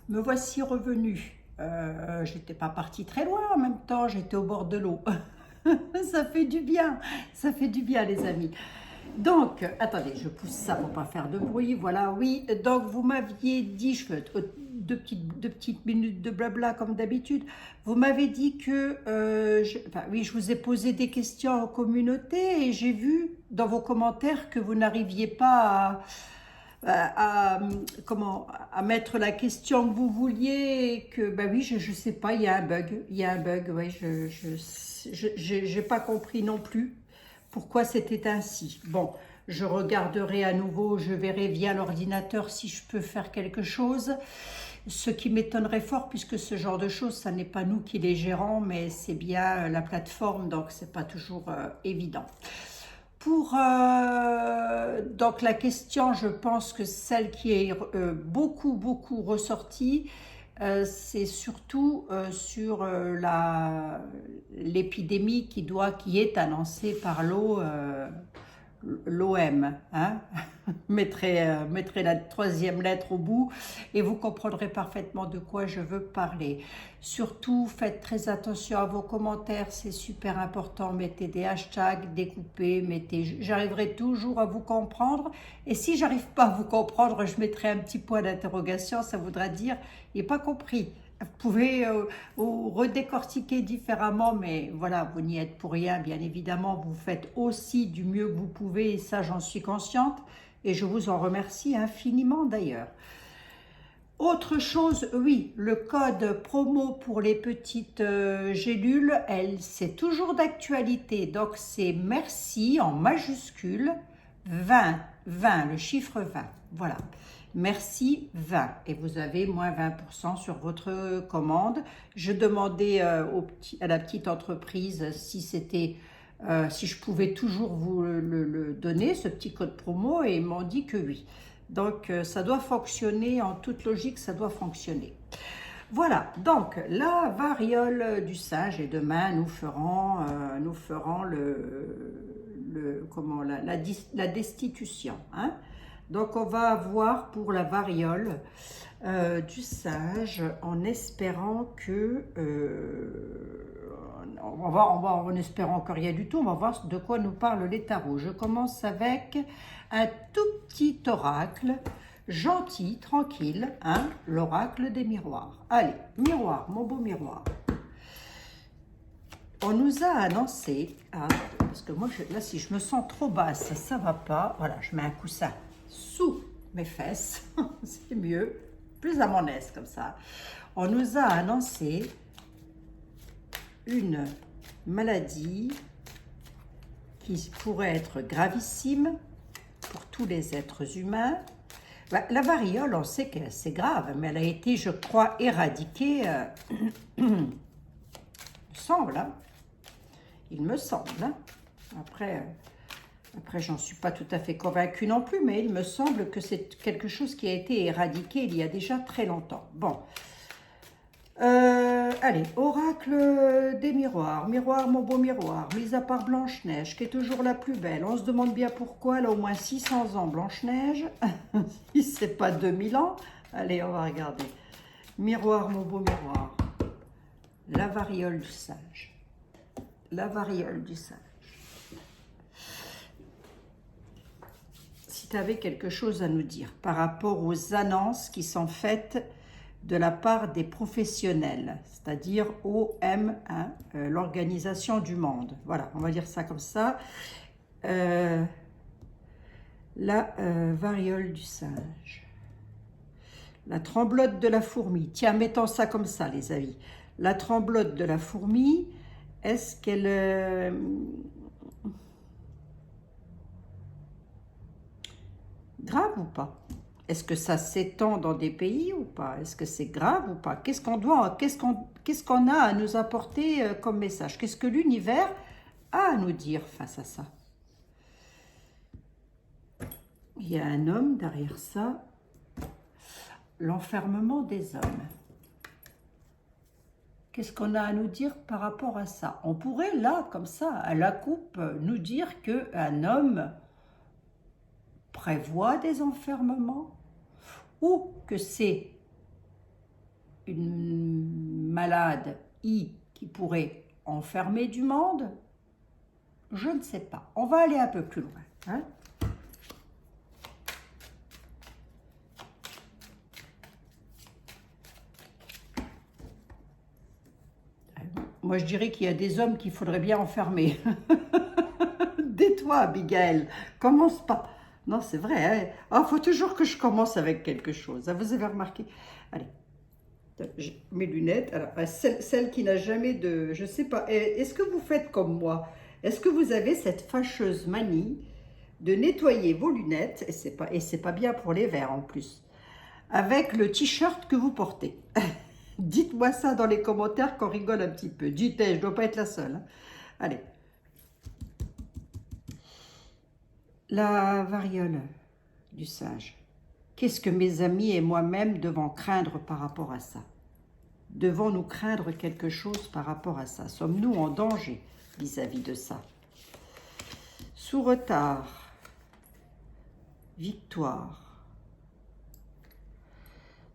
Me voici revenue. J'étais pas partie très loin en même temps, j'étais au bord de l'eau. Ça fait du bien, ça fait du bien les amis. Donc, attendez, je pousse ça pour pas faire de bruit. Voilà, oui. Donc, vous m'aviez dit, je fais deux petites minutes de blabla comme d'habitude. Vous m'avez dit que, enfin, oui, je vous ai posé des questions en communauté et j'ai vu dans vos commentaires que vous n'arriviez pas comment, à mettre la question que vous vouliez et que, ben oui, je sais pas, il y a un bug, ouais, j'ai pas compris non plus pourquoi c'était ainsi. Bon, je regarderai à nouveau, je verrai via l'ordinateur si je peux faire quelque chose. Ce qui m'étonnerait fort, puisque ce genre de choses, ça n'est pas nous qui les gérons, mais c'est bien la plateforme, donc c'est pas toujours évident. Pour donc la question, je pense que celle qui est beaucoup ressortie, c'est surtout sur l'épidémie qui est annoncée par l'OM, hein. Mettrez la troisième lettre au bout et vous comprendrez parfaitement de quoi je veux parler. Surtout, faites très attention à vos commentaires, c'est super important. Mettez des hashtags, découpez, j'arriverai toujours à vous comprendre. Et si j'arrive pas à vous comprendre, je mettrai un petit point d'interrogation, ça voudra dire « il n'est pas compris ». Vous pouvez redécortiquer différemment, mais voilà, vous n'y êtes pour rien, bien évidemment. Vous faites aussi du mieux que vous pouvez, et ça, j'en suis consciente. Et je vous en remercie infiniment d'ailleurs. Autre chose, oui, le code promo pour les petites gélules, c'est toujours d'actualité. Donc, c'est merci en majuscule, 20, le chiffre 20. Voilà. Merci 20 et vous avez moins 20% sur votre commande. Je demandais à la petite entreprise si si je pouvais toujours vous le donner, ce petit code promo, et ils m'ont dit que oui. Donc ça doit fonctionner, en toute logique, ça doit fonctionner. Voilà, donc la variole du singe, et demain nous ferons la destitution, hein. Donc on va avoir pour la variole du singe, en espérant que en espérant que rien du tout, on va voir de quoi nous parlent les tarots. Je commence avec un tout petit oracle, gentil, tranquille, hein, l'oracle des miroirs. Allez, miroir, mon beau miroir. On nous a annoncé, parce que moi, là, si je me sens trop basse, ça va pas. Voilà, je mets un coussin sous mes fesses, c'est mieux, plus à mon aise comme ça. On nous a annoncé une maladie qui pourrait être gravissime pour tous les êtres humains. La variole, on sait que c'est grave, mais elle a été, je crois, éradiquée, il me semble, hein. Il me semble, hein. Après, j'en suis pas tout à fait convaincue non plus, mais il me semble que c'est quelque chose qui a été éradiqué il y a déjà très longtemps. Bon. Allez, oracle des miroirs. Miroir, mon beau miroir. Mis à part Blanche-Neige, qui est toujours la plus belle. On se demande bien pourquoi. Elle a au moins 600 ans, Blanche-Neige. Si c'est pas 2000 ans. Allez, on va regarder. Miroir, mon beau miroir. La variole du singe. La variole du singe. Si tu avais quelque chose à nous dire par rapport aux annonces qui sont faites de la part des professionnels, c'est-à-dire OM, hein, l'Organisation du Monde. Voilà, on va dire ça comme ça. La variole du singe. La tremblote de la fourmi. Tiens, mettons ça comme ça, les amis. La tremblote de la fourmi, est-ce qu'elle... grave ou pas? Est-ce que ça s'étend dans des pays ou pas? Est-ce que c'est grave ou pas? Qu'est-ce qu'on a à nous apporter comme message? Qu'est-ce que l'univers a à nous dire face à ça? Il y a un homme derrière ça. L'enfermement des hommes. Qu'est-ce qu'on a à nous dire par rapport à ça? On pourrait, là, comme ça, à la coupe, nous dire qu'un homme prévoit des enfermements, ou que c'est une malade qui pourrait enfermer du monde. Je ne sais pas. On va aller un peu plus loin. Hein? Moi, je dirais qu'il y a des hommes qu'il faudrait bien enfermer. Tais-toi, Abigail. Commence pas. Non, c'est vrai. Hein? Oh, faut toujours que je commence avec quelque chose. Hein, vous avez remarqué? Allez. Mes lunettes. Alors, celle qui n'a jamais de... Je sais pas. Est-ce que vous faites comme moi? Est-ce que vous avez cette fâcheuse manie de nettoyer vos lunettes, et c'est pas bien pour les verres en plus, avec le t-shirt que vous portez? Dites-moi ça dans les commentaires qu'on rigole un petit peu. Dites, je ne dois pas être la seule. Hein. Allez. La variole du singe. Qu'est-ce que mes amis et moi-même devons craindre par rapport à ça? Devons-nous craindre quelque chose par rapport à ça? Sommes-nous en danger vis-à-vis de ça? Sous retard. Victoire.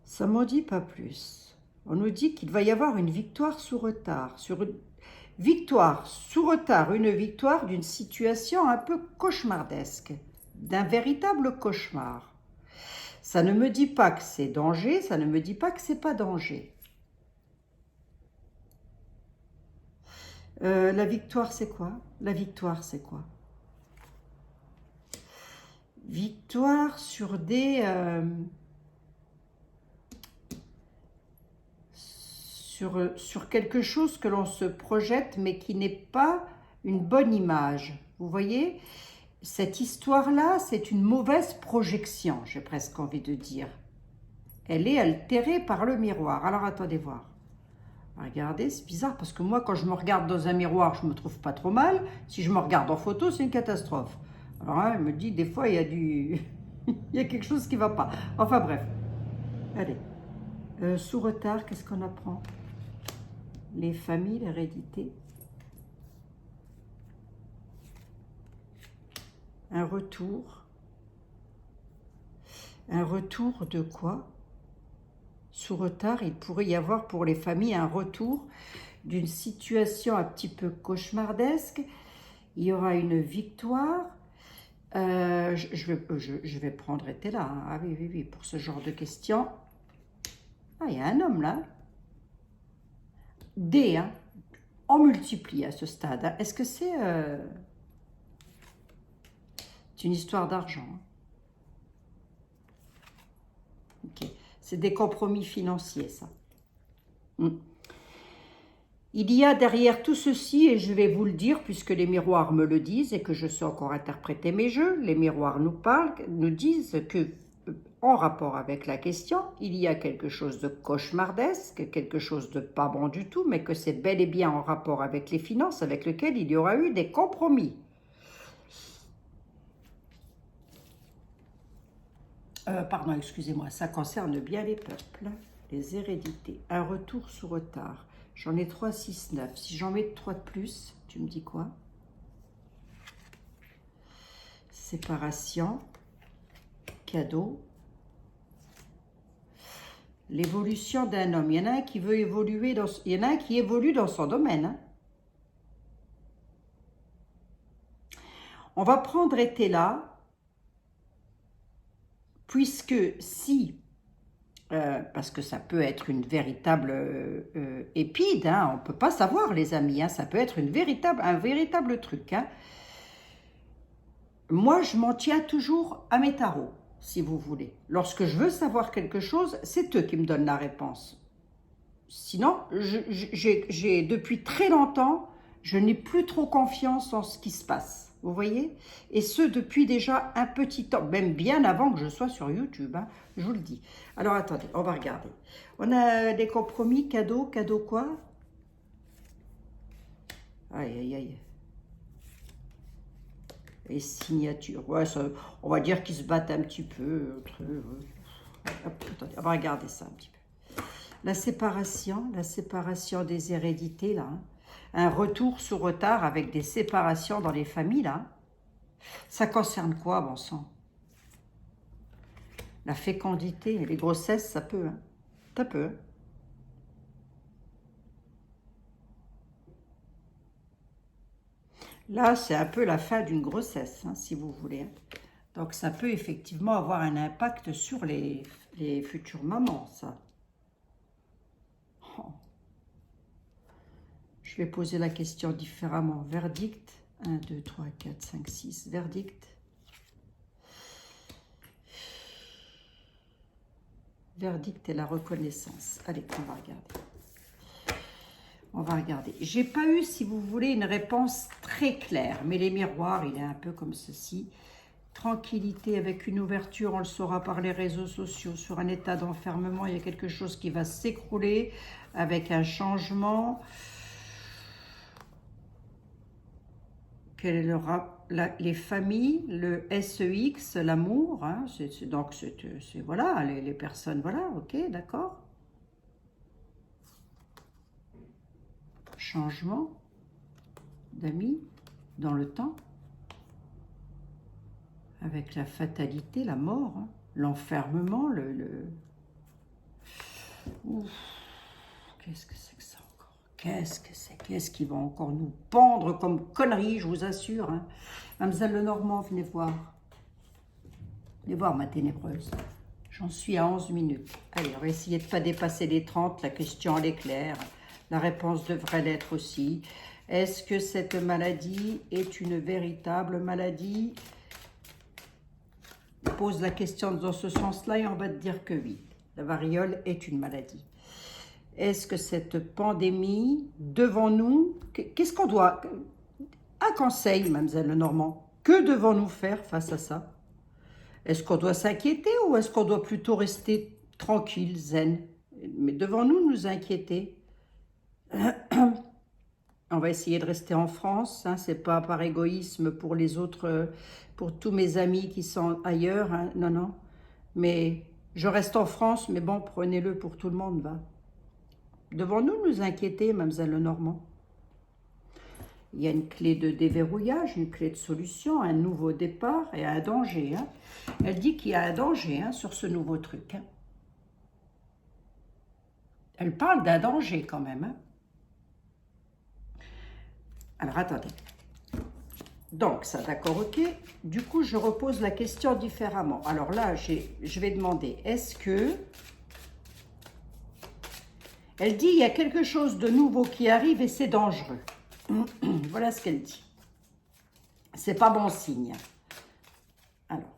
Ça ne m'en dit pas plus. On nous dit qu'il va y avoir une victoire sous retard. Victoire sous retard, une victoire d'une situation un peu cauchemardesque, d'un véritable cauchemar. Ça ne me dit pas que c'est danger, ça ne me dit pas que c'est pas danger. La victoire, c'est quoi? La victoire, c'est quoi? Victoire sur des... sur quelque chose que l'on se projette, mais qui n'est pas une bonne image. Vous voyez? Cette histoire-là, c'est une mauvaise projection, j'ai presque envie de dire. Elle est altérée par le miroir. Alors, attendez voir. Regardez, c'est bizarre, parce que moi, quand je me regarde dans un miroir, je ne me trouve pas trop mal. Si je me regarde en photo, c'est une catastrophe. Alors, hein, elle me dit, des fois, il y a du... il y a quelque chose qui ne va pas. Enfin, bref. Allez. Sous retard, qu'est-ce qu'on apprend? Les familles, l'hérédité. Un retour. Un retour de quoi? Sous retard, il pourrait y avoir pour les familles un retour d'une situation un petit peu cauchemardesque. Il y aura une victoire. Je vais prendre été là. Hein. Ah oui, oui, oui, pour ce genre de questions. Ah, il y a un homme là. D, hein. On multiplie à ce stade. Hein. Est-ce que c'est une histoire d'argent? Hein. Ok. C'est des compromis financiers, ça. Il y a derrière tout ceci, et je vais vous le dire puisque les miroirs me le disent et que je sais encore interpréter mes jeux, les miroirs nous parlent, nous disent que, en rapport avec la question, il y a quelque chose de cauchemardesque, quelque chose de pas bon du tout, mais que c'est bel et bien en rapport avec les finances, avec lequel il y aura eu des compromis. Pardon, excusez-moi, ça concerne bien les peuples, les hérédités. Un retour sous retard. J'en ai 3, 6, 9. Si j'en mets 3 de plus, tu me dis quoi? Séparation, cadeau. L'évolution d'un homme. Il y en a un qui veut évoluer, il y en a un qui évolue dans son domaine. Hein. On va prendre été là. Puisque si, parce que ça peut être une véritable épide, hein, on ne peut pas savoir les amis, hein, ça peut être un véritable truc. Hein. Moi, je m'en tiens toujours à mes tarots, si vous voulez. Lorsque je veux savoir quelque chose, c'est eux qui me donnent la réponse. Sinon, depuis très longtemps, je n'ai plus trop confiance en ce qui se passe. Vous voyez? Et ce, depuis déjà un petit temps, même bien avant que je sois sur YouTube, hein, je vous le dis. Alors, attendez, on va regarder. On a des compromis, cadeaux, cadeaux quoi? Aïe, aïe, aïe. Et signatures. Ouais, ça, on va dire qu'ils se battent un petit peu. Attendez, on va regarder ça un petit peu. La séparation des hérédités, là. Hein. Un retour sous retard avec des séparations dans les familles, là. Ça concerne quoi, bon sang? La fécondité, les grossesses, ça peut. Hein. Ça peut. Là, c'est un peu la fin d'une grossesse, hein, si vous voulez. Hein. Donc, ça peut effectivement avoir un impact sur les futures mamans, ça. Oh. Je vais poser la question différemment. Verdict. 1, 2, 3, 4, 5, 6. Verdict. Verdict et la reconnaissance. Allez, on va regarder. On va regarder. J'ai pas eu, si vous voulez, une réponse très claire. Mais les miroirs, il est un peu comme ceci. Tranquillité avec une ouverture, on le saura par les réseaux sociaux. Sur un état d'enfermement, il y a quelque chose qui va s'écrouler avec un changement. Quel est le les familles, le SEX, l'amour, hein, donc c'est voilà, les personnes, voilà, ok, d'accord. Changement d'amis dans le temps, avec la fatalité, la mort, hein, l'enfermement, qu'est-ce que c'est que ça encore? Qu'est-ce que c'est? Qu'est-ce qu'ils vont encore nous pendre comme conneries, je vous assure, hein. Mademoiselle Lenormand, venez voir. Venez voir ma ténébreuse. J'en suis à 11 minutes. Allez, on va essayer de ne pas dépasser les 30. La question, elle est claire. La réponse devrait l'être aussi. Est-ce que cette maladie est une véritable maladie? Pose la question dans ce sens-là et on va te dire que oui. La variole est une maladie. Est-ce que cette pandémie, devant nous, qu'est-ce qu'on doit... Un conseil, mademoiselle Lenormand, que devons-nous faire face à ça? Est-ce qu'on doit s'inquiéter ou est-ce qu'on doit plutôt rester tranquille, zen? Mais devons-nous nous inquiéter? On va essayer de rester en France, hein, c'est pas par égoïsme pour les autres, pour tous mes amis qui sont ailleurs, hein, non, non. Mais je reste en France, mais bon, prenez-le pour tout le monde, va. Devons-nous nous inquiéter, mademoiselle Lenormand? Il y a une clé de déverrouillage, une clé de solution, un nouveau départ et un danger. Hein. Elle dit qu'il y a un danger hein, sur ce nouveau truc. Hein. Elle parle d'un danger quand même. Hein. Alors, attendez. Donc, ça, d'accord, ok. Du coup, je repose la question différemment. Alors là, je vais demander, est-ce que... Elle dit, il y a quelque chose de nouveau qui arrive et c'est dangereux. Voilà ce qu'elle dit. C'est pas bon signe. Alors.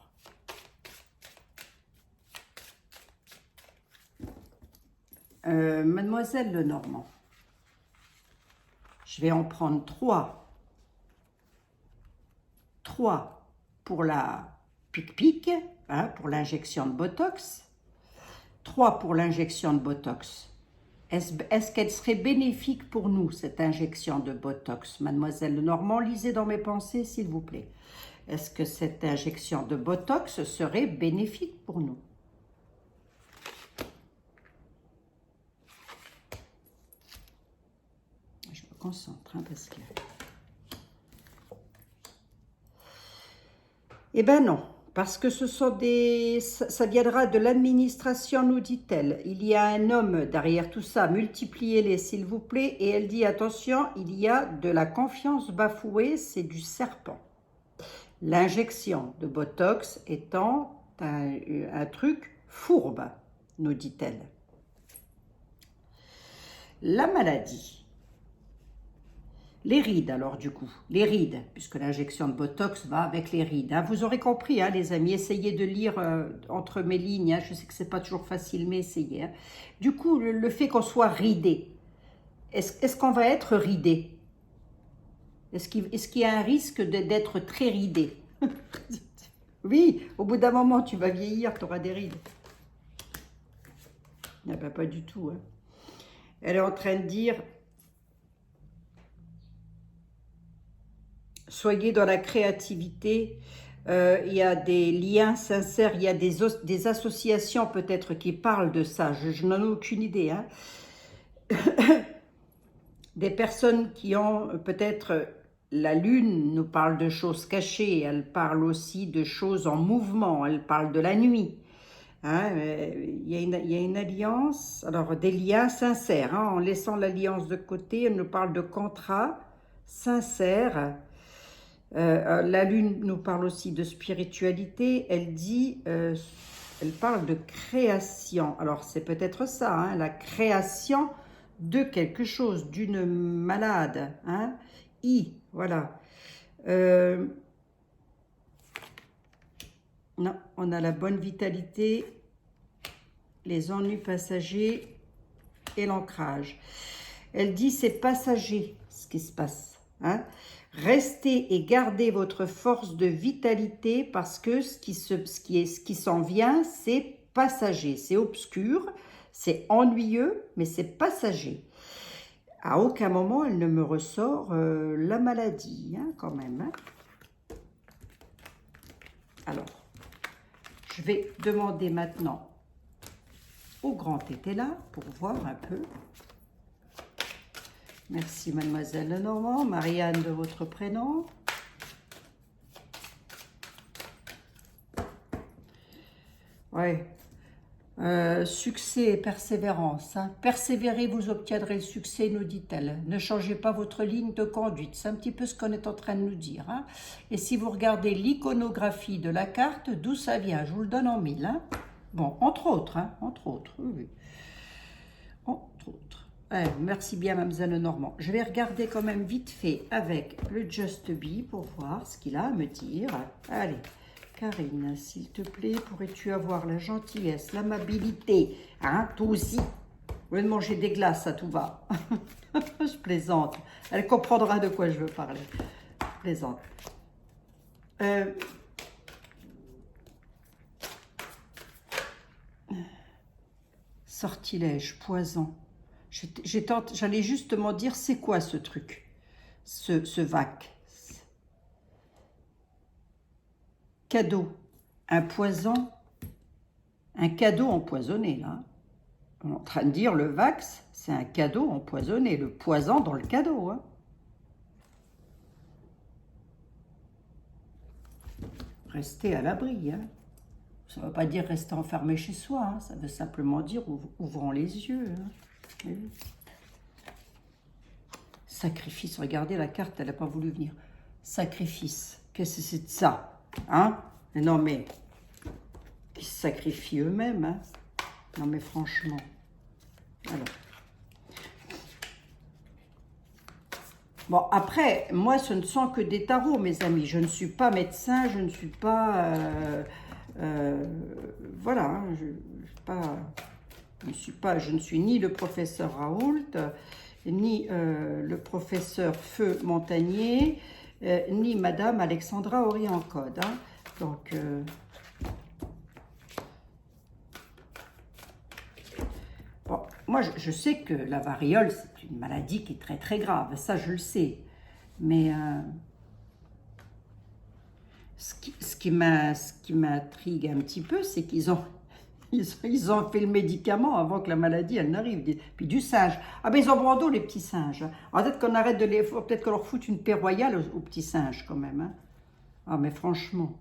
Mademoiselle Lenormand. Je vais en prendre 3. 3 pour la pic-pic, hein, pour l'injection de Botox. 3 pour l'injection de Botox. Est-ce qu'elle serait bénéfique pour nous, cette injection de Botox? Mademoiselle Lenormand, lisez dans mes pensées, s'il vous plaît. Est-ce que cette injection de Botox serait bénéfique pour nous? Je me concentre, hein, parce que... Eh bien non. Parce que ce sont ça viendra de l'administration, nous dit-elle. Il y a un homme derrière tout ça, multipliez-les s'il vous plaît. Et elle dit, attention, il y a de la confiance bafouée, c'est du serpent. L'injection de Botox étant un truc fourbe, nous dit-elle. La maladie. Les rides, alors, du coup. Les rides, puisque l'injection de Botox va avec les rides. Hein. Vous aurez compris, hein, les amis, essayez de lire entre mes lignes. Hein. Je sais que ce n'est pas toujours facile, mais essayez. Hein. Du coup, le fait qu'on soit ridé, est-ce qu'on va être ridé? Est-ce qu'il y a un risque d'être très ridé? Oui, au bout d'un moment, tu vas vieillir, tu auras des rides. Ah ben, pas du tout. Hein. Elle est en train de dire... Soyez dans la créativité, il y a des liens sincères, il y a des associations peut-être qui parlent de ça, je n'en ai aucune idée. Hein. Des personnes qui ont peut-être, la lune nous parle de choses cachées, elle parle aussi de choses en mouvement, elle parle de la nuit. Hein, il y a une alliance, alors des liens sincères, hein, en laissant l'alliance de côté, elle nous parle de contrats sincères. La lune nous parle aussi de spiritualité. Elle dit, elle parle de création. Alors c'est peut-être ça, hein, la création de quelque chose, d'une malade. Hein. Voilà. Non, on a la bonne vitalité, les ennuis passagers et l'ancrage. Elle dit c'est passager ce qui se passe. Hein. Restez et gardez votre force de vitalité parce que ce qui s'en vient, c'est passager. C'est obscur, c'est ennuyeux, mais c'est passager. À aucun moment, elle ne me ressort la maladie, hein, quand même. Hein. Alors, je vais demander maintenant au grand tétela pour voir un peu. Merci mademoiselle Lenormand, Marianne de votre prénom. Ouais. Succès et persévérance. Hein. Persévérez, vous obtiendrez le succès, nous dit-elle. Ne changez pas votre ligne de conduite. C'est un petit peu ce qu'on est en train de nous dire. Hein. Et si vous regardez l'iconographie de la carte, d'où ça vient, je vous le donne en mille. Hein. Bon, entre autres, hein, entre autres, oui. Entre autres. Merci bien, mademoiselle Normand. Je vais regarder quand même vite fait avec le Just Be pour voir ce qu'il a à me dire. Allez. Karine, s'il te plaît, pourrais-tu avoir la gentillesse, l'amabilité, hein, toi aussi, au lieu de manger des glaces, ça tout va. Je plaisante. Elle comprendra de quoi je veux parler. Je plaisante. Sortilège, poison. J'allais justement dire, c'est quoi ce truc, ce vac? Cadeau, un poison, un cadeau empoisonné, là. On est en train de dire le vax, c'est un cadeau empoisonné, le poison dans le cadeau. Hein. Rester à l'abri. Hein. Ça ne veut pas dire rester enfermé chez soi, hein. Ça veut simplement dire ouvrons les yeux. Hein. Sacrifice, regardez la carte, elle n'a pas voulu venir. Sacrifice, qu'est-ce que c'est de ça? Hein? Non mais, qui se sacrifient eux-mêmes, hein? Non mais franchement. Alors. Bon, après, moi, ce ne sont que des tarots, mes amis. Je ne suis pas médecin, je ne suis pas... voilà, hein, je ne suis ni le professeur Raoult, ni le professeur Feu Montagnier, ni Madame Alexandra Aurier-Encode. Hein. Donc, bon, moi, je sais que la variole, c'est une maladie qui est très très grave, ça je le sais. Mais ce qui m'intrigue un petit peu, c'est qu'ils ont fait le médicament avant que la maladie, elle n'arrive. Puis du singe. Ah ben ils ont brando les petits singes. Alors peut-être qu'on arrête de les... Peut-être qu'on leur fout une paix royale aux petits singes quand même. Hein. Ah mais franchement,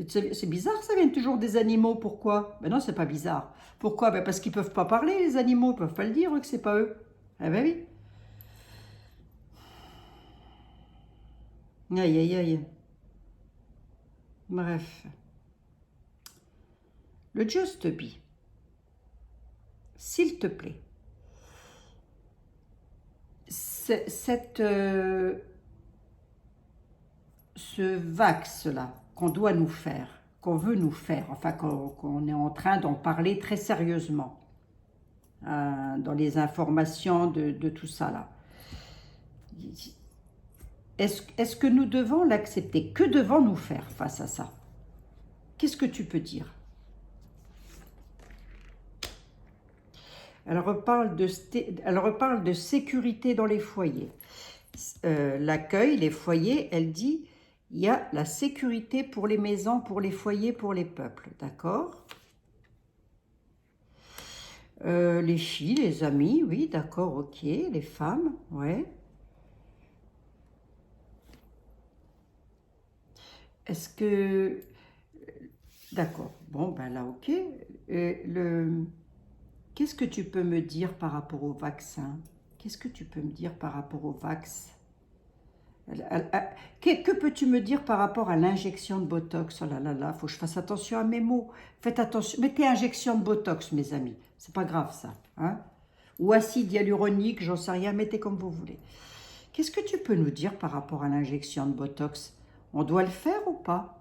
c'est bizarre, ça vient toujours des animaux. Pourquoi? Ben non, c'est pas bizarre. Pourquoi? Ben parce qu'ils peuvent pas parler, les animaux. Ils peuvent pas le dire que c'est pas eux. Ah ben oui. Aïe, aïe, aïe. Bref. Le Just Be. S'il te plaît. Ce vax-là qu'on doit nous faire, qu'on veut nous faire, enfin qu'on est en train d'en parler très sérieusement dans les informations de tout ça là. Est-ce que nous devons l'accepter? Que devons-nous faire face à ça? Qu'est-ce que tu peux dire? Elle reparle de sécurité dans les foyers. L'accueil, les foyers, elle dit, il y a la sécurité pour les maisons, pour les foyers, pour les peuples. D'accord? Les filles, les amis, oui, d'accord, ok. Les femmes, ouais. Est-ce que... D'accord, bon, ben là, ok. Qu'est-ce que tu peux me dire par rapport au vaccin? Qu'est-ce que tu peux me dire par rapport au vax? Que peux-tu me dire par rapport à l'injection de Botox? Oh là là là, faut que je fasse attention à mes mots. Faites attention, mettez injection de Botox, mes amis. C'est pas grave, ça. Hein? Ou acide hyaluronique, j'en sais rien, mettez comme vous voulez. Qu'est-ce que tu peux nous dire par rapport à l'injection de Botox? On doit le faire ou pas?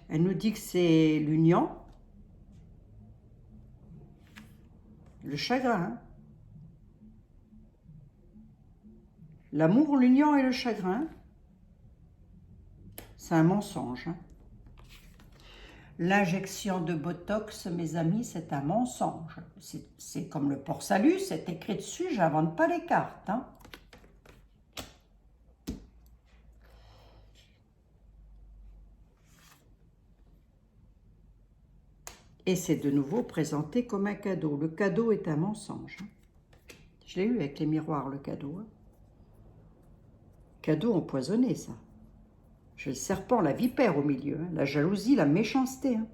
Elle nous dit que c'est l'union, le chagrin, hein. L'amour, l'union et le chagrin, c'est un mensonge. Hein. L'injection de Botox, mes amis, c'est un mensonge. C'est comme le port-salut, c'est écrit dessus, j'invente pas les cartes. Hein. Et c'est de nouveau présenté comme un cadeau. Le cadeau est un mensonge. Hein. Je l'ai eu avec les miroirs, le cadeau. Hein. Cadeau empoisonné, ça. J'ai le serpent, la vipère au milieu, hein, la jalousie, la méchanceté. Hein.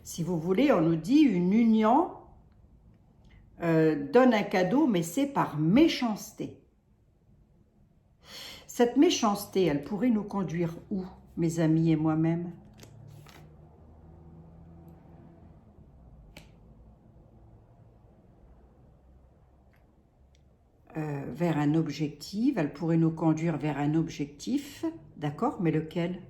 Si vous voulez, on nous dit une union donne un cadeau, mais c'est par méchanceté. Cette méchanceté, elle pourrait nous conduire où, mes amis et moi-même? Vers un objectif, elle pourrait nous conduire vers un objectif, d'accord, mais lequel?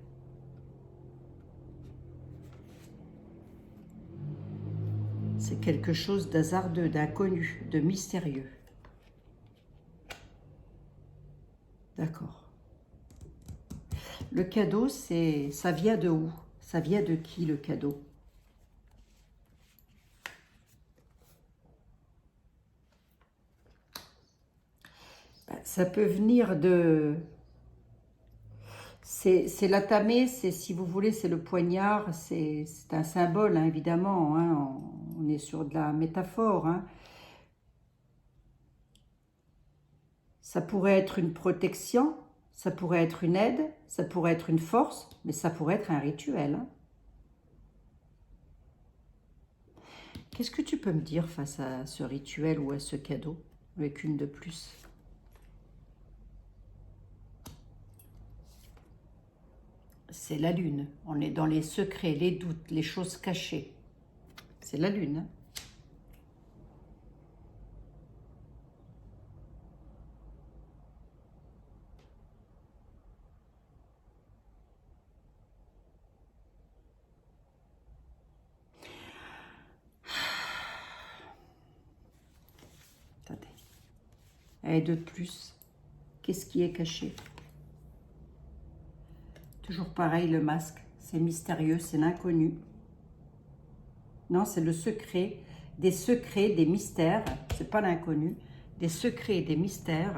C'est quelque chose d'hasardeux, d'inconnu, de mystérieux. D'accord. Le cadeau, ça vient de où? Ça vient de qui, le cadeau? Ça peut venir de... C'est l'atamé, c'est, si vous voulez, c'est le poignard, c'est un symbole, hein, évidemment, hein, on est sur de la métaphore. Hein. Ça pourrait être une protection, ça pourrait être une aide, ça pourrait être une force, mais ça pourrait être un rituel. Hein. Qu'est-ce que tu peux me dire face à ce rituel ou à ce cadeau, avec une de plus? C'est la lune. On est dans les secrets, les doutes, les choses cachées. C'est la lune. Hein. Attendez. Et de plus, qu'est-ce qui est caché? Toujours pareil, le masque. C'est mystérieux, c'est l'inconnu. Non, c'est le secret, des mystères. C'est pas l'inconnu. Des secrets, des mystères.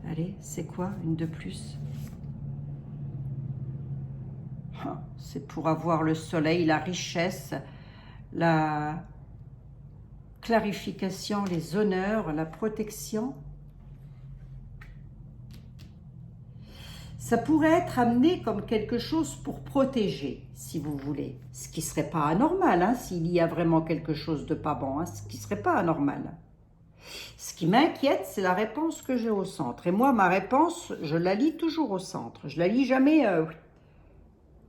Allez, c'est quoi une de plus? C'est pour avoir le soleil, la richesse, la clarification, les honneurs, la protection. Ça pourrait être amené comme quelque chose pour protéger, si vous voulez. Ce qui ne serait pas anormal, hein, s'il y a vraiment quelque chose de pas bon, hein, ce qui ne serait pas anormal. Ce qui m'inquiète, c'est la réponse que j'ai au centre. Et moi, ma réponse, je la lis toujours au centre. Je la lis jamais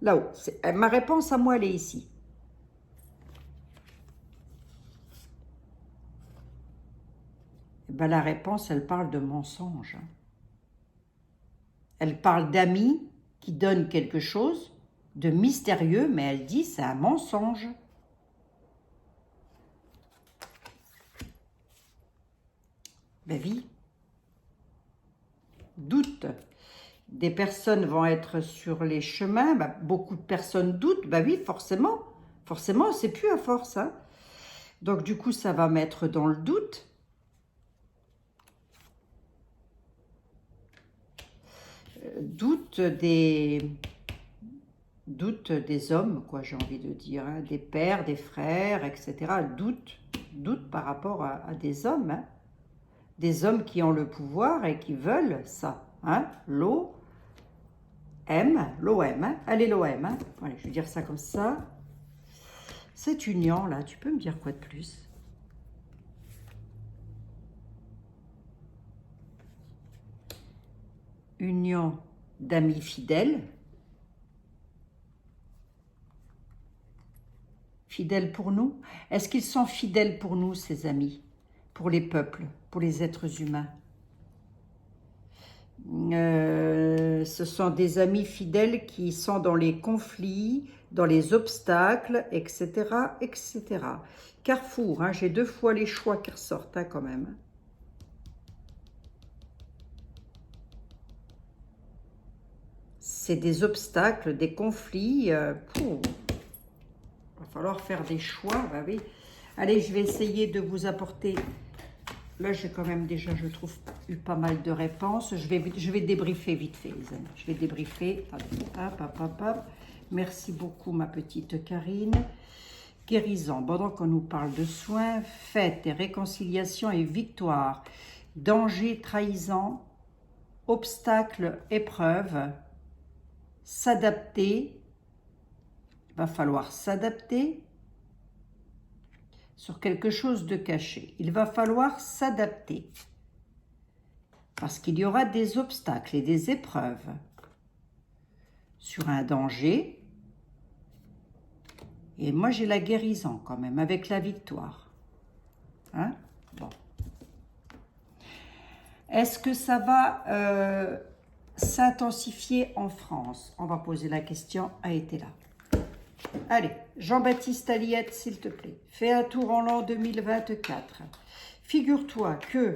là-haut. Ma réponse à moi, elle est ici. Et ben, la réponse, elle parle de mensonge. Elle parle d'amis qui donnent quelque chose de mystérieux, mais elle dit c'est un mensonge. Ben oui. Doute. Des personnes vont être sur les chemins, ben, beaucoup de personnes doutent, ben oui, forcément. Forcément, c'est plus à force. Hein. Donc du coup, ça va mettre dans le doute. Doute des hommes, quoi, j'ai envie de dire, hein, des pères, des frères, etc. Doute par rapport à des hommes, hein, des hommes qui ont le pouvoir et qui veulent ça. Hein, l'OM, hein, allez l'OM, hein. Allez, je vais dire ça comme ça. Cette union-là, tu peux me dire quoi de plus? union d'amis fidèles. Fidèles pour nous? Est-ce qu'ils sont fidèles pour nous, ces amis? Pour les peuples, pour les êtres humains? Ce sont des amis fidèles qui sont dans les conflits, dans les obstacles, etc., etc. Carrefour, hein, j'ai 2 fois les choix qui ressortent, hein, quand même. C'est des obstacles, des conflits. Il va falloir faire des choix, bah oui. Allez, je vais essayer de vous apporter... Là, j'ai quand même déjà, je trouve, eu pas mal de réponses. Je vais débriefer vite fait, les amis. Je vais débriefer. Hop, hop, hop, hop. Merci beaucoup, ma petite Karine. Guérison. Pendant qu'on nous parle de soins, fête et réconciliation et victoire. Danger, trahison, obstacle, épreuve. S'adapter. Il va falloir s'adapter sur quelque chose de caché. Il va falloir s'adapter parce qu'il y aura des obstacles et des épreuves sur un danger. Et moi, j'ai la guérison quand même avec la victoire. Hein? Bon. Est-ce que ça va s'intensifier en France? On va poser la question à été là. Allez, Jean-Baptiste Aliette, s'il te plaît, fais un tour en l'an 2024. Figure-toi que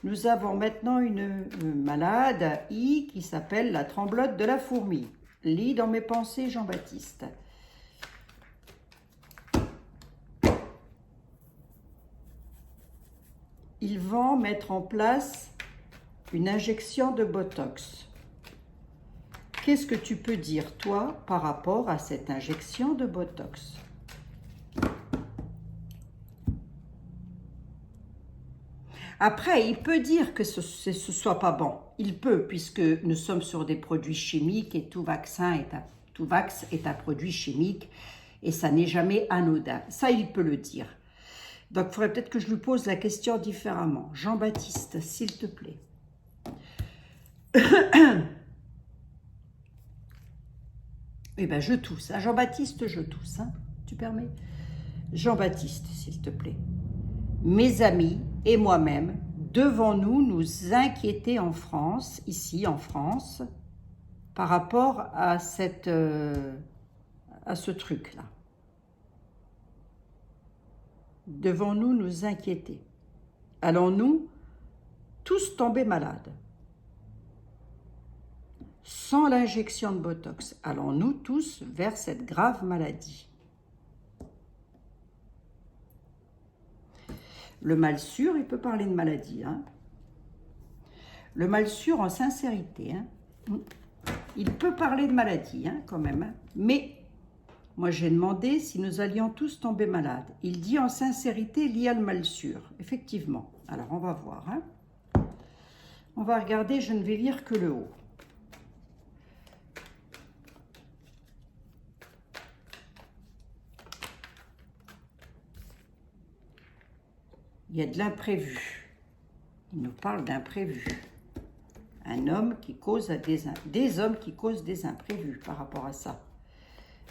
nous avons maintenant une malade, I, qui s'appelle la tremblote de la fourmi. Lis dans mes pensées, Jean-Baptiste. Ils vont mettre en place une injection de Botox. Qu'est-ce que tu peux dire, toi, par rapport à cette injection de Botox? Après, il peut dire que ce soit pas bon. Il peut, puisque nous sommes sur des produits chimiques et tout vax est un produit chimique et ça n'est jamais anodin. Ça, il peut le dire. Donc, il faudrait peut-être que je lui pose la question différemment. Jean-Baptiste, s'il te plaît. Eh bien, je tousse. Hein. Jean-Baptiste, je tousse. Hein. Tu permets? Jean-Baptiste, s'il te plaît. Mes amis et moi-même, devons-nous nous inquiéter en France, ici en France, par rapport à ce truc-là? Devons-nous nous inquiéter? Allons-nous tous tomber malades? Sans l'injection de Botox, allons-nous tous vers cette grave maladie? Le mal sûr, il peut parler de maladie. Hein? Le mal sûr en sincérité. Hein? Il peut parler de maladie, hein, quand même. Hein? Mais, moi j'ai demandé si nous allions tous tomber malades. Il dit en sincérité, il y a le mal sûr. Effectivement. Alors, on va voir. Hein? On va regarder, je ne vais lire que le haut. Il y a de l'imprévu. Il nous parle d'imprévu. Un homme qui cause des hommes qui causent des imprévus par rapport à ça.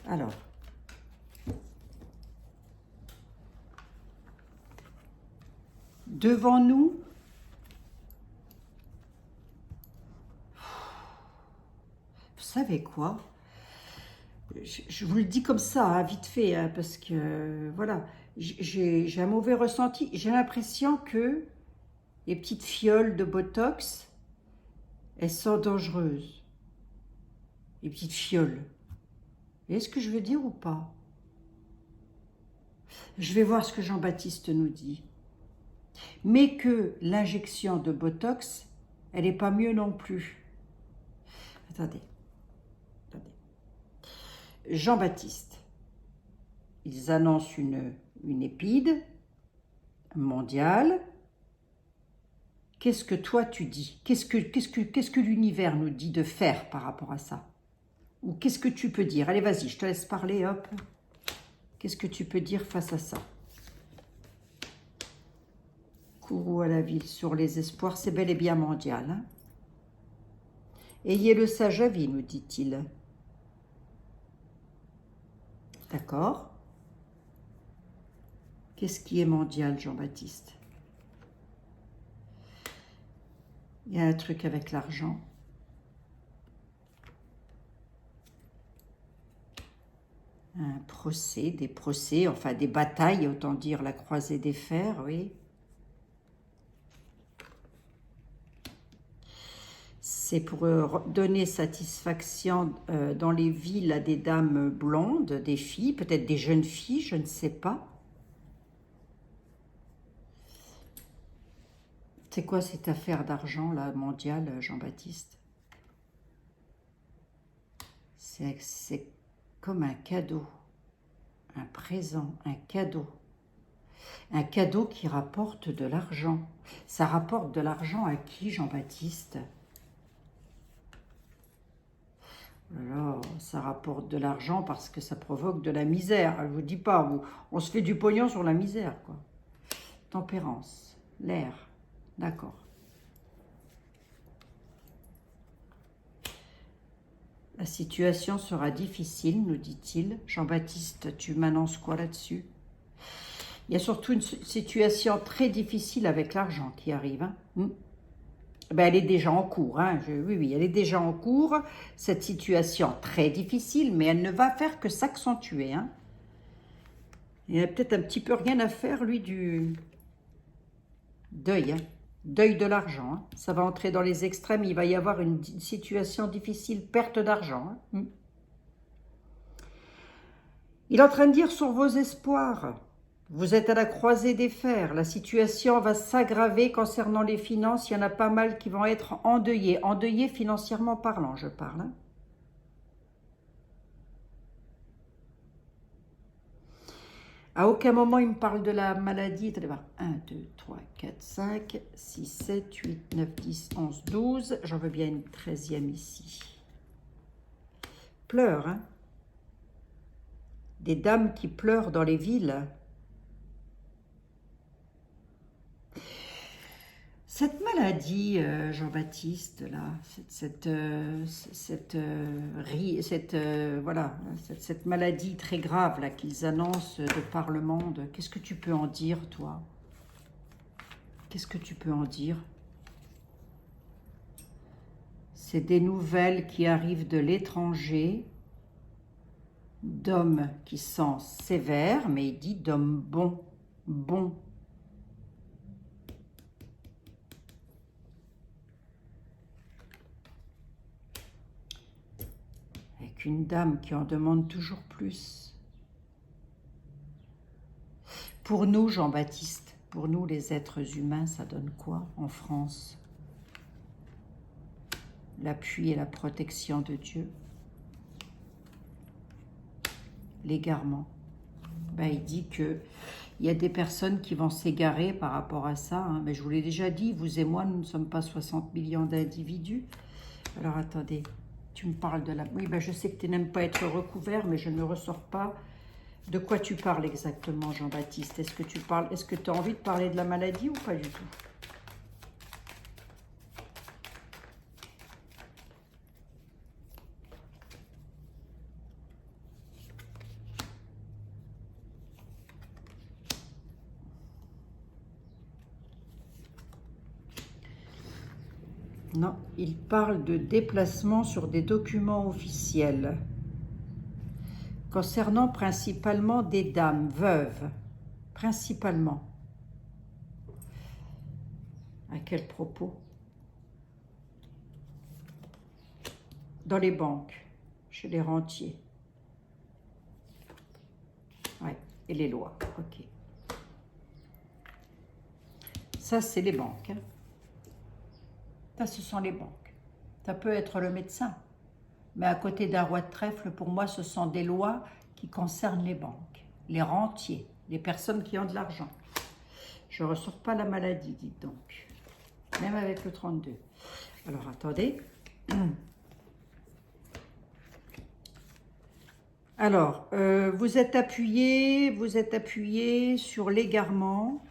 Alors, devant-nous, vous savez quoi? Je vous le dis comme ça, hein, vite fait, hein, parce que, voilà, j'ai un mauvais ressenti. J'ai l'impression que les petites fioles de Botox, elles sont dangereuses. Les petites fioles. Est-ce que je veux dire ou pas? Je vais voir ce que Jean-Baptiste nous dit. Mais que l'injection de Botox, elle n'est pas mieux non plus. Attendez. Jean-Baptiste, ils annoncent une épide mondiale. Qu'est-ce que toi tu dis? Qu'est-ce que l'univers nous dit de faire par rapport à ça? Ou qu'est-ce que tu peux dire? Allez, vas-y, je te laisse parler, hop. Qu'est-ce que tu peux dire face à ça? Kourou à la ville sur les espoirs, c'est bel et bien mondial. Hein? Ayez le sage avis, nous dit-il. D'accord. Qu'est-ce qui est mondial, Jean-Baptiste? Il y a un truc avec l'argent. Un procès, des procès, enfin des batailles, autant dire la croisée des fers, oui. C'est pour donner satisfaction dans les villes à des dames blondes, des filles, peut-être des jeunes filles, je ne sais pas. C'est quoi cette affaire d'argent là, mondiale, Jean-Baptiste? C'est comme un cadeau, un présent, un cadeau. Un cadeau qui rapporte de l'argent. Ça rapporte de l'argent à qui, Jean-Baptiste? Alors, ça rapporte de l'argent parce que ça provoque de la misère. Je ne vous dis pas, on se fait du pognon sur la misère, quoi. Tempérance, l'air, d'accord. La situation sera difficile, nous dit-il. Jean-Baptiste, tu m'annonces quoi là-dessus? Il y a surtout une situation très difficile avec l'argent qui arrive. Hein. Ben, elle est déjà en cours. Hein. Oui, elle est déjà en cours. Cette situation très difficile, mais elle ne va faire que s'accentuer. Hein. Il a peut-être un petit peu rien à faire, lui, du deuil. Hein. Deuil de l'argent. Hein. Ça va entrer dans les extrêmes. Il va y avoir une situation difficile, perte d'argent. Hein. Il est en train de dire sur vos espoirs. Vous êtes à la croisée des fers. La situation va s'aggraver concernant les finances. Il y en a pas mal qui vont être endeuillés. Endeuillés financièrement parlant, je parle. Hein. À aucun moment, il me parle de la maladie. 1, 2, 3, 4, 5, 6, 7, 8, 9, 10, 11, 12. J'en veux bien une 13e ici. Pleure, hein. Des dames qui pleurent dans les villes. Cette maladie, Jean-Baptiste, là, cette maladie très grave là qu'ils annoncent de par le monde, qu'est-ce que tu peux en dire, toi? Qu'est-ce que tu peux en dire? C'est des nouvelles qui arrivent de l'étranger, d'hommes qui sont sévères, mais il dit d'hommes bons, bons. Avec une dame qui en demande toujours plus. Pour nous, Jean-Baptiste, pour nous les êtres humains, ça donne quoi en France? L'appui et la protection de Dieu. L'égarement. Ben, il dit qu'il y a des personnes qui vont s'égarer par rapport à ça. Hein. Mais je vous l'ai déjà dit, vous et moi, nous ne sommes pas 60 millions d'individus. Alors attendez, tu me parles de la... Oui, ben, je sais que tu n'aimes pas être recouvert, mais je ne ressors pas. De quoi tu parles exactement, Jean-Baptiste? Est-ce que tu as envie de parler de la maladie ou pas du tout? Non, il parle de déplacement sur des documents officiels, concernant principalement des dames veuves, principalement. À quel propos? Dans les banques, chez les rentiers. Ouais, et les lois, ok. Ça, c'est les banques. Hein. Ça, ce sont les banques. Ça peut être le médecin. Mais à côté d'un roi de trèfle, pour moi, ce sont des lois qui concernent les banques, les rentiers, les personnes qui ont de l'argent. Je ne ressors pas la maladie, dites donc. Même avec le 32. Alors, attendez. Alors, vous êtes appuyé sur l'égarement.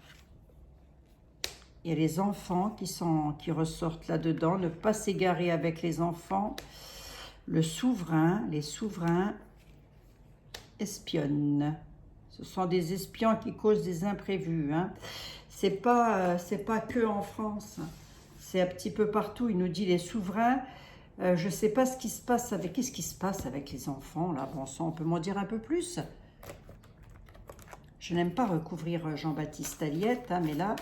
Il y a les enfants qui ressortent là-dedans. Ne pas s'égarer avec les enfants. Le souverain, les souverains espionnent. Ce sont des espions qui causent des imprévus. Hein. C'est pas que en France. C'est un petit peu partout. Il nous dit les souverains. Je ne sais pas ce qui se passe avec... Qu'est-ce qui se passe avec les enfants là? Bon sang, on peut m'en dire un peu plus? Je n'aime pas recouvrir Jean-Baptiste Aliette, hein, mais là,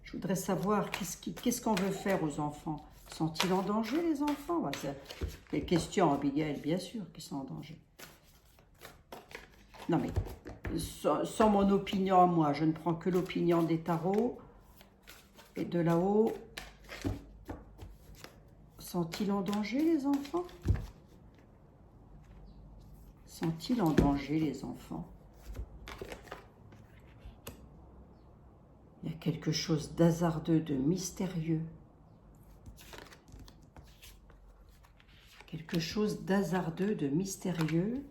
je voudrais savoir qu'est-ce qu'on veut faire aux enfants. Sont-ils en danger, les enfants? Bah, c'est des questions, Abigail, bien sûr qu'ils sont en danger. Non, mais sans mon opinion à moi, je ne prends que l'opinion des tarots. Et de là-haut, sont-ils en danger, les enfants? Sont-ils en danger, les enfants? Il y a quelque chose d'hasardeux, de mystérieux. Quelque chose d'hasardeux, de mystérieux.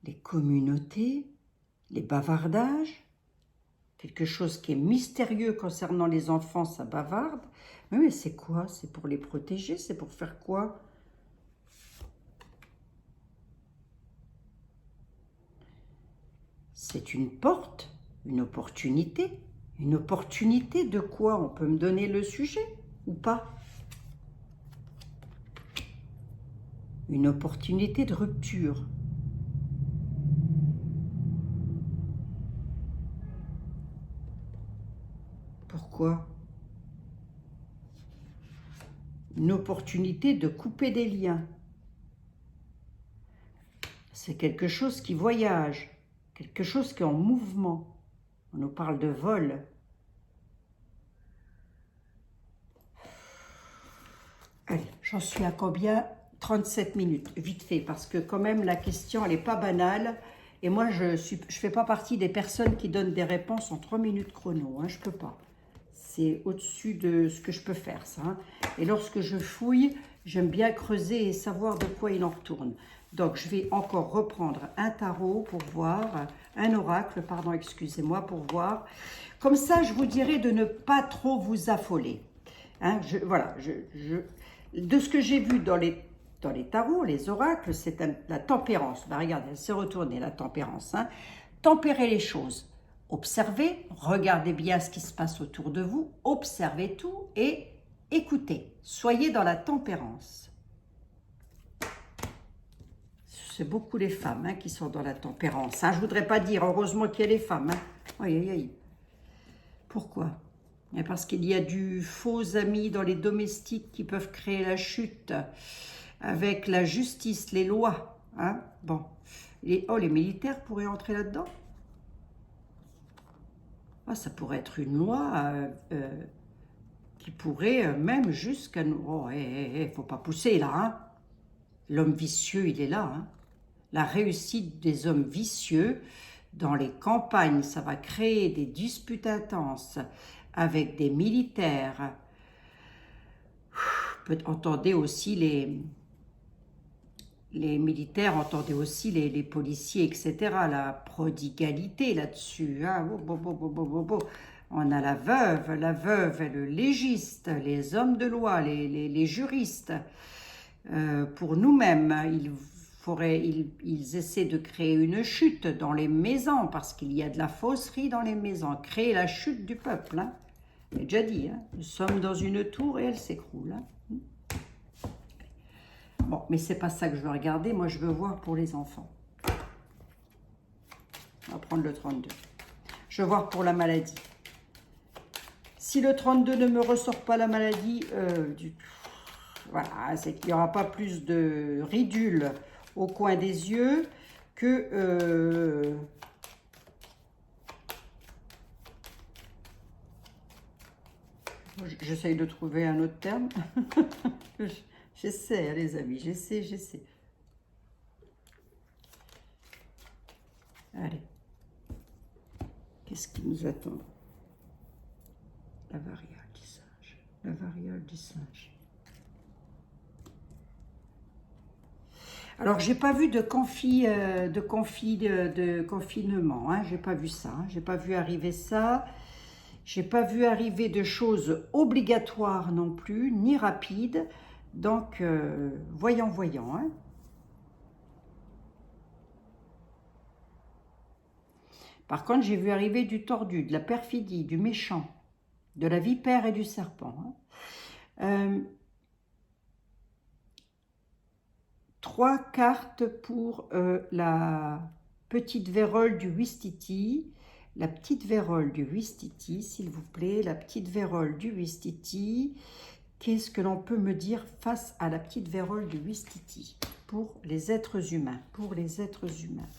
Les communautés, les bavardages. Quelque chose qui est mystérieux concernant les enfants, ça bavarde. Mais c'est quoi? C'est pour les protéger? C'est pour faire quoi? C'est une porte, une opportunité. Une opportunité de quoi? On peut me donner le sujet ou pas? Une opportunité de rupture. Pourquoi? Une opportunité de couper des liens. C'est quelque chose qui voyage, quelque chose qui est en mouvement. On nous parle de vol. Allez, j'en suis à combien? 37 minutes, vite fait, parce que quand même la question, elle n'est pas banale. Et moi, je fais pas partie des personnes qui donnent des réponses en 3 minutes chrono. Hein, je peux pas. C'est au-dessus de ce que je peux faire, ça. Hein. Et lorsque je fouille, j'aime bien creuser et savoir de quoi il en retourne. Donc, je vais encore reprendre un tarot pour voir, un oracle, pardon, excusez-moi, pour voir. Comme ça, je vous dirai de ne pas trop vous affoler. Hein, voilà, de ce que j'ai vu dans les tarots, les oracles, c'est la tempérance. Bah, regardez, elle s'est retournée, la tempérance. Hein. Tempérer les choses. Observez, regardez bien ce qui se passe autour de vous, observez tout et écoutez. Soyez dans la tempérance. C'est beaucoup les femmes hein, qui sont dans la tempérance. Hein. Je ne voudrais pas dire, heureusement qu'il y a les femmes. Hein. Aïe, aïe, aïe. Pourquoi? Parce qu'il y a du faux ami dans les domestiques qui peuvent créer la chute avec la justice, les lois. Hein. Bon. Les militaires pourraient entrer là-dedans. Ah, ça pourrait être une loi qui pourrait même jusqu'à nous... Oh, faut pas pousser là. Hein. L'homme vicieux, il est là. Hein. La réussite des hommes vicieux dans les campagnes, ça va créer des disputes intenses avec des militaires. Entendez aussi les militaires, entendez aussi les policiers, etc. La prodigalité là-dessus. Hein. On a la veuve et le légiste, les hommes de loi, les juristes. Pour nous-mêmes, ils essaient de créer une chute dans les maisons parce qu'il y a de la fausserie dans les maisons. Créer la chute du peuple. Hein. J'ai déjà dit, hein. Nous sommes dans une tour et elle s'écroule. Hein. Bon, mais c'est pas ça que je veux regarder. Moi, je veux voir pour les enfants. On va prendre le 32. Je veux voir pour la maladie. Si le 32 ne me ressort pas la maladie, voilà, c'est qu'il n'y aura pas plus de ridules au coin des yeux que... J'essaye de trouver un autre terme. J'essaie, les amis, j'essaie. Allez. Qu'est-ce qui nous attend? La variole du singe. La variole du singe. Alors, j'ai pas vu de confinement, hein, j'ai pas vu ça, hein, j'ai pas vu arriver ça, j'ai pas vu arriver de choses obligatoires non plus, ni rapides, donc voyons, hein. Par contre, j'ai vu arriver du tordu, de la perfidie, du méchant, de la vipère et du serpent, hein. 3 cartes pour la petite vérole du Ouistiti. La petite vérole du Ouistiti, s'il vous plaît. La petite vérole du Ouistiti. Qu'est-ce que l'on peut me dire face à la petite vérole du Ouistiti pour les êtres humains? Pour les êtres humains.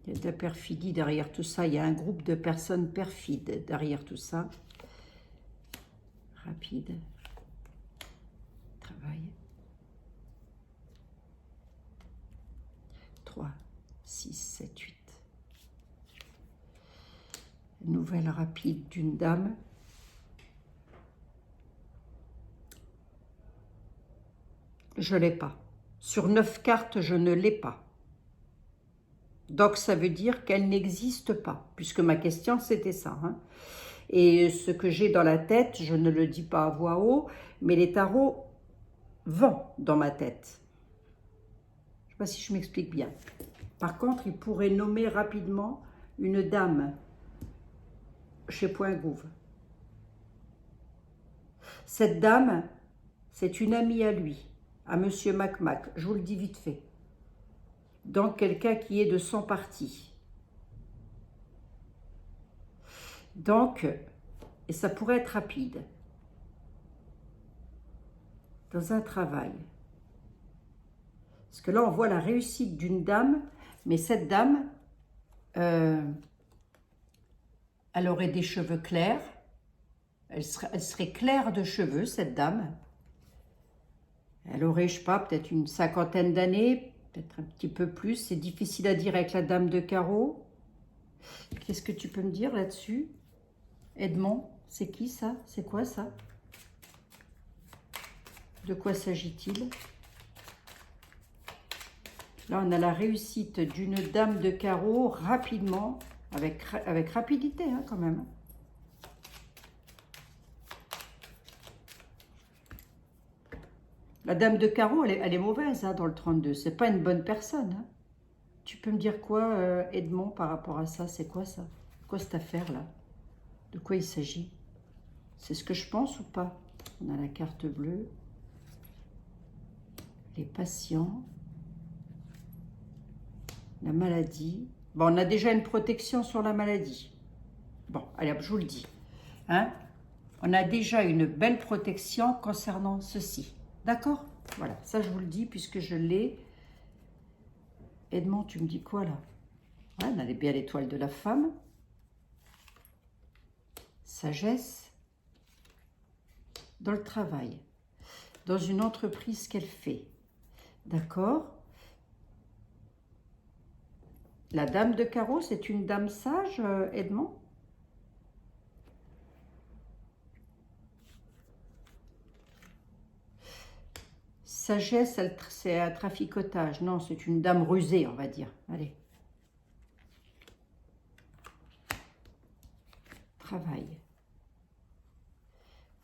Il y a de la perfidie derrière tout ça. Il y a un groupe de personnes perfides derrière tout ça. Rapide. Travail. 3, 6, 7, 8. Nouvelle rapide d'une dame. Je ne l'ai pas. Sur 9 cartes, je ne l'ai pas. Donc, ça veut dire qu'elle n'existe pas, puisque ma question, c'était ça. Hein. Et ce que j'ai dans la tête, je ne le dis pas à voix haute, mais les tarots vont dans ma tête. Je ne sais pas si je m'explique bien. Par contre, il pourrait nommer rapidement une dame chez Point Gouv. Cette dame, c'est une amie à lui, à Monsieur Mac. Je vous le dis vite fait. Donc, quelqu'un qui est de son parti. Donc, et ça pourrait être rapide. Dans un travail. Parce que là, on voit la réussite d'une dame, mais cette dame, elle aurait des cheveux clairs. Elle serait claire de cheveux, cette dame. Elle aurait, je sais pas, peut-être une 50aine d'années, peut-être un petit peu plus. C'est difficile à dire avec la dame de carreau. Qu'est-ce que tu peux me dire là-dessus? Edmond, c'est qui ça? C'est quoi ça? De quoi s'agit-il? Là, on a la réussite d'une dame de carreau rapidement, avec rapidité hein, quand même. La dame de carreau, elle est mauvaise hein, dans le 32. C'est pas une bonne personne. Hein. Tu peux me dire quoi, Edmond, par rapport à ça? C'est quoi ça? Quoi cette affaire-là? De quoi il s'agit? C'est ce que je pense ou pas? On a la carte bleue. Les patients. La maladie. Bon, on a déjà une protection sur la maladie. Bon, allez, je vous le dis. Hein? On a déjà une belle protection concernant ceci. D'accord? Voilà, ça je vous le dis puisque je l'ai. Edmond, tu me dis quoi là? Ouais, on a bien l'étoile de la femme. Sagesse. Dans le travail. Dans une entreprise qu'elle fait. D'accord? La dame de carreau, c'est une dame sage, Edmond? Sagesse, c'est un traficotage. Non, c'est une dame rusée, on va dire. Allez. Travail.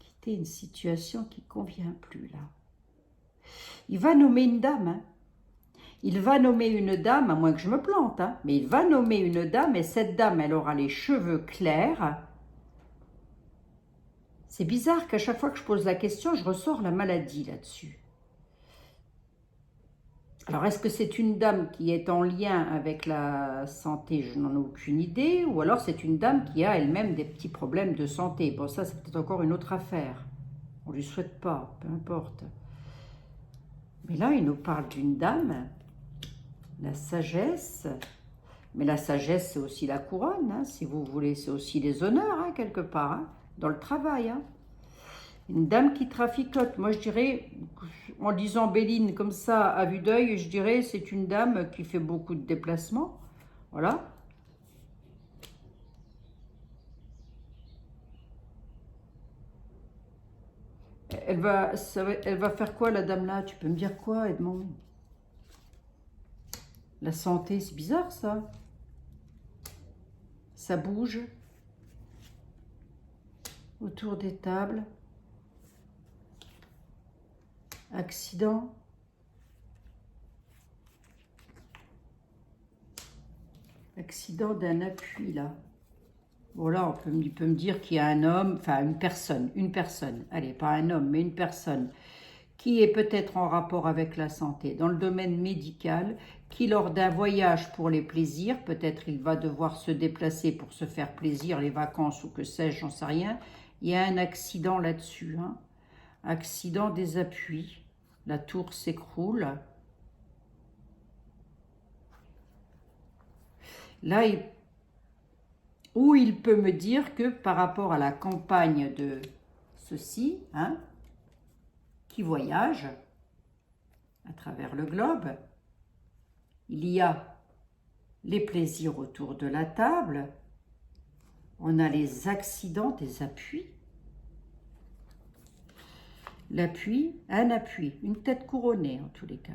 Quitter une situation qui ne convient plus, là. Il va nommer une dame. Hein. Il va nommer une dame, à moins que je me plante, hein, mais il va nommer une dame, et cette dame, elle aura les cheveux clairs. C'est bizarre qu'à chaque fois que je pose la question, je ressors la maladie là-dessus. Alors, est-ce que c'est une dame qui est en lien avec la santé? Je n'en ai aucune idée. Ou alors, c'est une dame qui a elle-même des petits problèmes de santé. Bon, ça, c'est peut-être encore une autre affaire. On ne lui souhaite pas, peu importe. Mais là, il nous parle d'une dame, la sagesse. Mais la sagesse, c'est aussi la couronne, hein, si vous voulez. C'est aussi les honneurs, hein, quelque part, hein, dans le travail. Hein. Une dame qui traficote. Moi, je dirais, en lisant Béline comme ça, à vue d'œil, je dirais c'est une dame qui fait beaucoup de déplacements. Voilà. Elle va faire quoi, la dame là? Tu peux me dire quoi, Edmond? La santé, c'est bizarre ça. Ça bouge autour des tables. Accident. Accident d'un appui là. Bon là, il peut me dire qu'il y a un homme, enfin une personne, allez, pas un homme, mais une personne qui est peut-être en rapport avec la santé, dans le domaine médical, qui lors d'un voyage pour les plaisirs, peut-être il va devoir se déplacer pour se faire plaisir, les vacances ou que sais-je, j'en sais rien, il y a un accident là-dessus, hein. Accident des appuis, la tour s'écroule. Là, il peut me dire que par rapport à la campagne de ceci, hein, qui voyage à travers le globe, il y a les plaisirs autour de la table, on a les accidents des appuis. L'appui, un appui, une tête couronnée en tous les cas.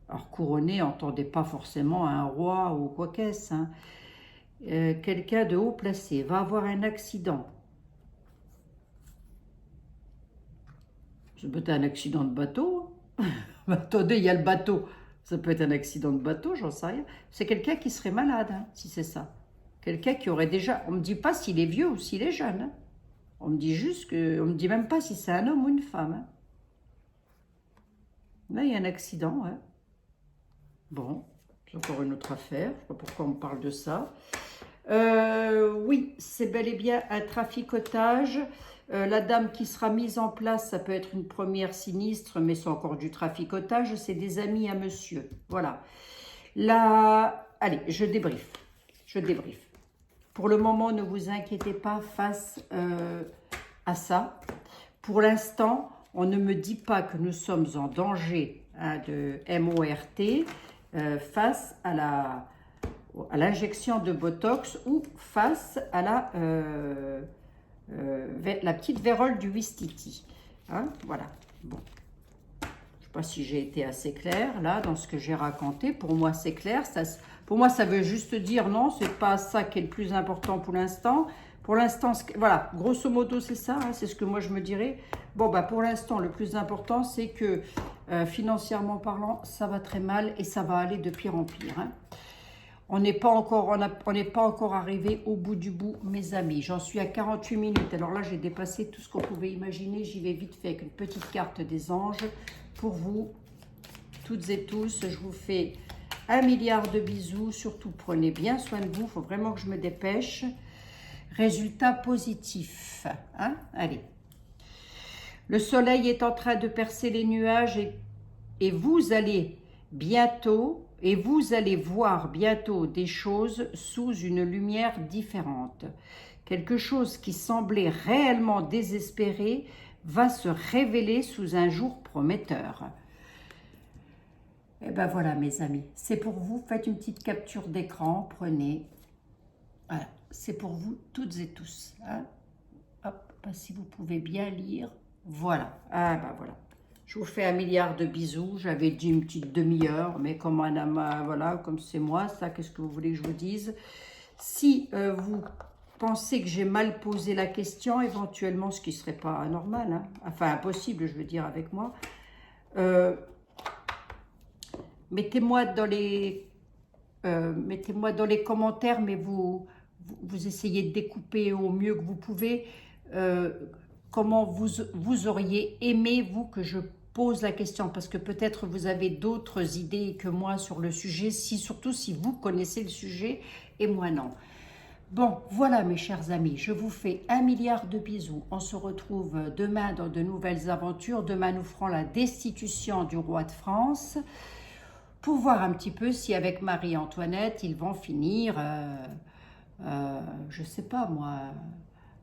Alors couronné, entendez pas forcément un roi ou quoi qu'est-ce, hein. Quelqu'un de haut placé va avoir un accident. Ça peut être un accident de bateau. Attendez, il y a le bateau. Ça peut être un accident de bateau, j'en sais rien. C'est quelqu'un qui serait malade, hein, si c'est ça. Quelqu'un qui aurait déjà... On ne me dit pas s'il est vieux ou s'il est jeune, hein. On me dit juste que... On ne me dit même pas si c'est un homme ou une femme, hein. Là, il y a un accident, hein. Bon, c'est encore une autre affaire. Je ne sais pas pourquoi on me parle de ça. Oui, c'est bel et bien un traficotage. La dame qui sera mise en place, ça peut être une première sinistre, mais c'est encore du traficotage. C'est des amis à monsieur. Voilà. Là, allez, je débriefe. Je débriefe. Pour le moment, ne vous inquiétez pas face à ça. Pour l'instant, on ne me dit pas que nous sommes en danger, hein, de MORT face à l'injection de Botox ou face à la petite vérole du Wistiti. Hein, voilà. Bon. Je ne sais pas si j'ai été assez claire là dans ce que j'ai raconté. Pour moi, c'est clair. Pour moi, ça veut juste dire non, c'est pas ça qui est le plus important pour l'instant. Pour l'instant, voilà, grosso modo, c'est ça, hein, c'est ce que moi je me dirais. Bon, bah pour l'instant, le plus important, c'est que financièrement parlant, ça va très mal et ça va aller de pire en pire, hein. On n'est pas encore arrivé au bout du bout, mes amis. J'en suis à 48 minutes. Alors là, j'ai dépassé tout ce qu'on pouvait imaginer. J'y vais vite fait avec une petite carte des anges. Pour vous, toutes et tous, je vous fais 1 milliard de bisous. Surtout, prenez bien soin de vous. Il faut vraiment que je me dépêche. Résultat positif, hein? Allez. Le soleil est en train de percer les nuages et vous allez bientôt, et vous allez voir bientôt des choses sous une lumière différente. Quelque chose qui semblait réellement désespéré va se révéler sous un jour prometteur. Et ben voilà mes amis, c'est pour vous, faites une petite capture d'écran, prenez, voilà, c'est pour vous toutes et tous, hein. Hop, si vous pouvez bien lire, voilà, ah ben voilà. Je vous fais 1 milliard de bisous. J'avais dit une petite demi-heure, mais comme voilà, comme c'est moi, ça, qu'est-ce que vous voulez que je vous dise? Si vous pensez que j'ai mal posé la question, éventuellement, ce qui ne serait pas anormal, hein, enfin impossible, je veux dire, avec moi, mettez-moi dans les commentaires, mais vous essayez de découper au mieux que vous pouvez. Comment vous auriez aimé, vous, que je pose la question, parce que peut-être vous avez d'autres idées que moi sur le sujet, surtout si vous connaissez le sujet et moi non. Bon, voilà mes chers amis, je vous fais 1 milliard de bisous. On se retrouve demain dans de nouvelles aventures. Demain, nous ferons la destitution du roi de France pour voir un petit peu si avec Marie-Antoinette, ils vont finir, je sais pas moi,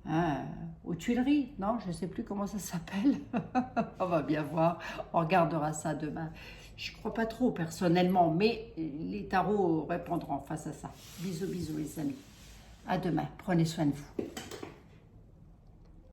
hein, aux Tuileries, non, je ne sais plus comment ça s'appelle. On va bien voir, on regardera ça demain. Je ne crois pas trop personnellement, mais les tarots répondront face à ça. Bisous, bisous les amis. À demain, prenez soin de vous.